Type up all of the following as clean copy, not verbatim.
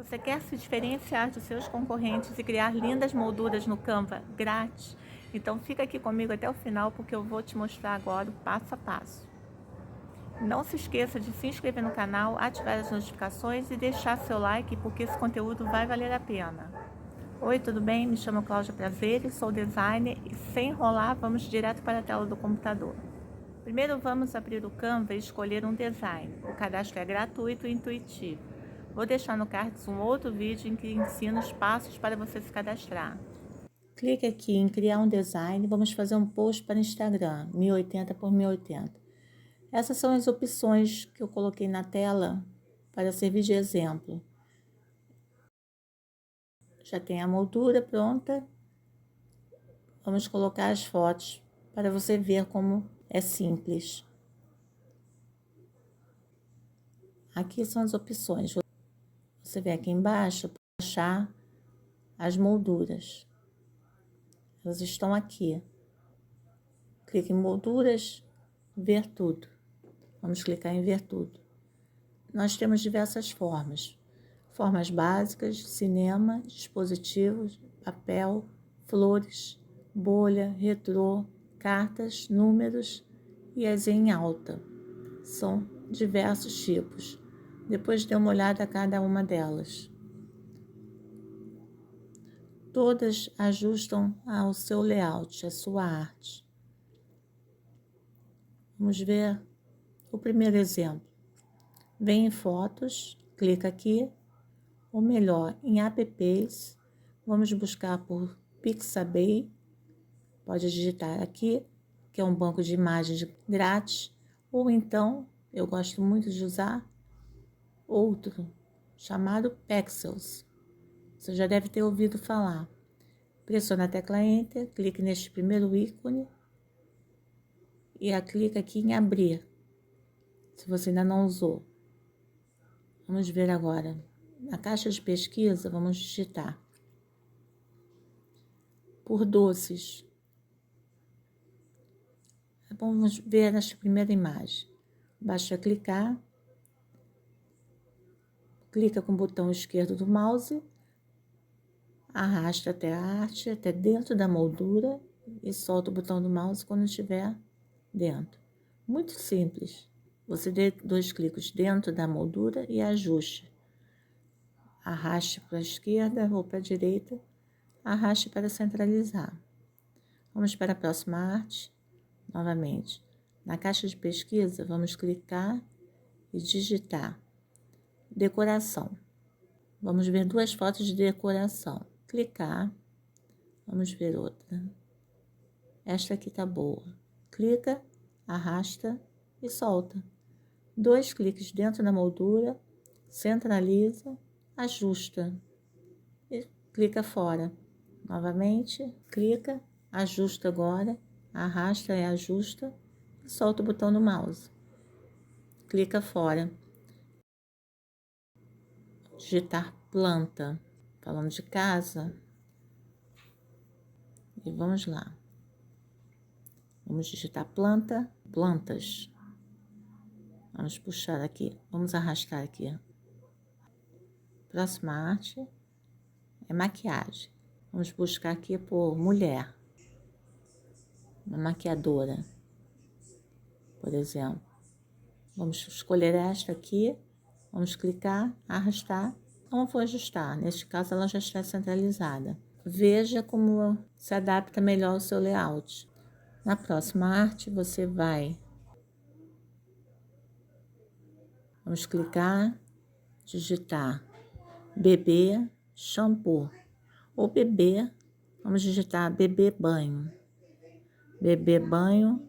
Você quer se diferenciar dos seus concorrentes e criar lindas molduras no Canva grátis? Então fica aqui comigo até o final porque eu vou te mostrar agora o passo a passo. Não se esqueça de se inscrever no canal, ativar as notificações e deixar seu like porque esse conteúdo vai valer a pena. Oi, tudo bem? Me chamo Cláudia Prazeres, sou designer e sem enrolar vamos direto para a tela do computador. Primeiro vamos abrir o Canva e escolher um design. O cadastro é gratuito e intuitivo. Vou deixar no cards um outro vídeo em que ensino os passos para você se cadastrar. Clique aqui em criar um design e vamos fazer um post para Instagram, 1080 por 1080. Essas são as opções que eu coloquei na tela para servir de exemplo. Já tem a moldura pronta. Vamos colocar as fotos para você ver como é simples. Aqui são as opções. Você vê aqui embaixo para achar as molduras. Elas estão aqui. Clique em molduras, ver tudo. Vamos clicar em ver tudo. Nós temos diversas formas. Formas básicas, cinema, dispositivos, papel, flores, bolha, retrô, cartas, números e as em alta. São diversos tipos. Depois dê uma olhada a cada uma delas. Todas ajustam ao seu layout, à sua arte. Vamos ver o primeiro exemplo. Vem em fotos, clica aqui, ou melhor, em apps. Vamos buscar por Pixabay. Pode digitar aqui, que é um banco de imagens grátis. Ou então, eu gosto muito de usar outro, chamado Pexels. Você já deve ter ouvido falar. Pressione a tecla Enter, clique neste primeiro ícone e clica aqui em abrir, se você ainda não usou. Vamos ver agora. Na caixa de pesquisa, vamos digitar por doces. Vamos ver nesta primeira imagem. Basta clicar, clica com o botão esquerdo do mouse, arrasta até a arte, até dentro da moldura e solta o botão do mouse quando estiver dentro. Muito simples. Você dê 2 cliques dentro da moldura e ajuste. Arraste para a esquerda ou para a direita, arraste para centralizar. Vamos para a próxima arte. Novamente, na caixa de pesquisa, vamos clicar e digitar decoração. Vamos ver 2 fotos de decoração. Clicar, vamos ver outra. Esta aqui tá boa. Clica, arrasta e solta. 2 cliques dentro da moldura, centraliza, ajusta e clica fora. Novamente, clica, ajusta agora, arrasta e ajusta e solta o botão do mouse. Clica fora. Digitar planta. Falando de casa. E vamos lá. Vamos digitar planta, plantas. Vamos puxar aqui, vamos arrastar aqui. Próxima arte é maquiagem. Vamos buscar aqui por mulher. Uma maquiadora, por exemplo. Vamos escolher esta aqui. Vamos clicar, arrastar. Não vou ajustar. Neste caso, ela já está centralizada. Veja como se adapta melhor ao seu layout. Na próxima arte, você vai... Vamos clicar, digitar bebê shampoo. Ou bebê, vamos digitar bebê banho. Bebê banho.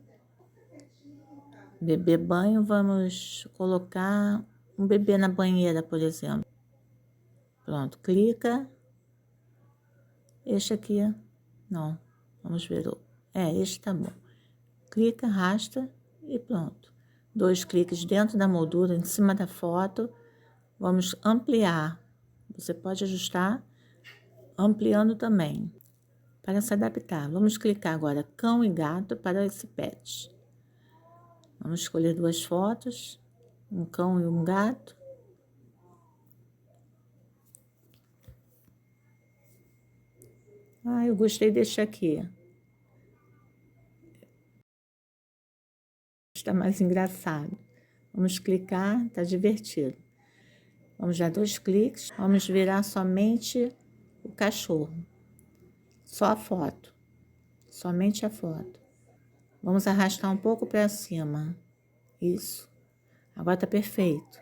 Bebê banho, vamos colocar um bebê na banheira, por exemplo. Pronto, clica. Este aqui, não, vamos ver. Este tá bom. Clica, arrasta e pronto. 2 cliques dentro da moldura, em cima da foto. Vamos ampliar. Você pode ajustar ampliando também, para se adaptar. Vamos clicar agora cão e gato para esse pet. Vamos escolher 2 fotos, um cão e um gato. Ah, eu gostei deste aqui. Está mais engraçado. Vamos clicar, tá divertido. Vamos dar 2 cliques, vamos virar somente o cachorro. Só a foto. Somente a foto. Vamos arrastar um pouco para cima. Isso. Agora tá perfeito.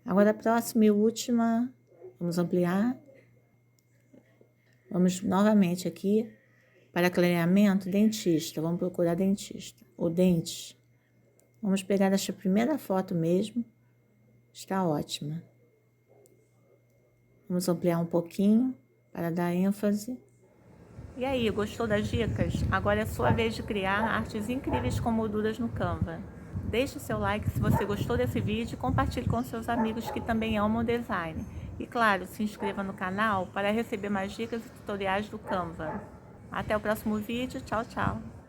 Agora a próxima e última. Vamos ampliar. Vamos novamente aqui para clareamento, dentista. Vamos procurar dentista. O dente. Vamos pegar esta primeira foto mesmo. Está ótima. Vamos ampliar um pouquinho para dar ênfase. E aí, gostou das dicas? Agora é sua vez de criar artes incríveis com molduras no Canva. Deixe seu like se você gostou desse vídeo e compartilhe com seus amigos que também amam design. E claro, se inscreva no canal para receber mais dicas e tutoriais do Canva. Até o próximo vídeo. Tchau, tchau!